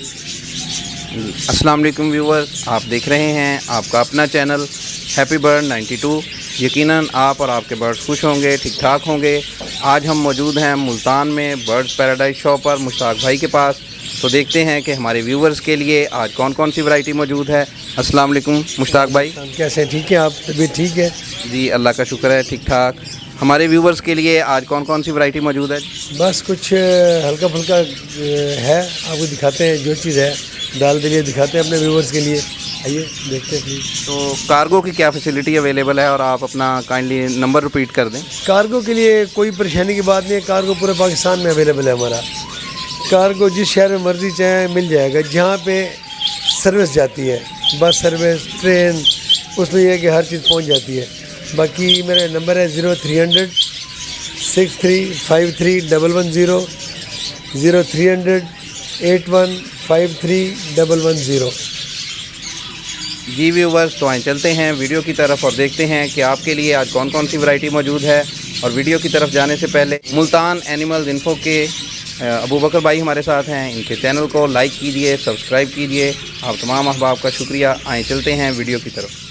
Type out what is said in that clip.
अस्सलाम वालेकुम व्यूवर्स, आप देख रहे हैं आपका अपना चैनल हैप्पी बर्ड 92। यकीनन आप और आपके बर्ड्स खुश होंगे, ठीक ठाक होंगे। आज हम मौजूद हैं मुल्तान में बर्ड्स पैराडाइज शॉप पर मुश्ताक भाई के पास। तो देखते हैं कि हमारे व्यूवर्स के लिए आज कौन कौन सी वैरायटी मौजूद है। अस्सलाम वालेकुम मुश्ताक भाई, कैसे? ठीक है, आप तबीयत ठीक है? जी अल्लाह का शुक्र है, ठीक ठाक। हमारे व्यूवर्स के लिए आज कौन कौन सी वैरायटी मौजूद है? बस कुछ हल्का फुल्का है, आपको दिखाते हैं जो चीज़ है, डाल दीजिए, दिखाते हैं अपने व्यूवर्स के लिए। आइए देखते हैं प्लीज़। तो कार्गो की क्या फैसिलिटी अवेलेबल है और आप अपना काइंडली नंबर रिपीट कर दें। कार्गो के लिए कोई परेशानी की बात नहीं है, कार्गो पूरे पाकिस्तान में अवेलेबल है हमारा। कार्गो जिस शहर में मर्ज़ी चाहे मिल जाएगा, जहाँ पे सर्विस जाती है, बस सर्विस, ट्रेन, उसमें यह है कि हर चीज़ पहुँच जाती है। बाकी मेरा नंबर है 0300 6353 110 0300 8153 110। जी व्यूवर्स, तो आए चलते हैं वीडियो की तरफ और देखते हैं कि आपके लिए आज कौन कौन सी वैरायटी मौजूद है। और वीडियो की तरफ जाने से पहले मुल्तान एनिमल्स इन्फो के अबू बकर भाई हमारे साथ हैं, इनके चैनल को लाइक कीजिए, सब्सक्राइब कीजिए। आप तमाम अहबाब का शुक्रिया। आए चलते हैं वीडियो की तरफ।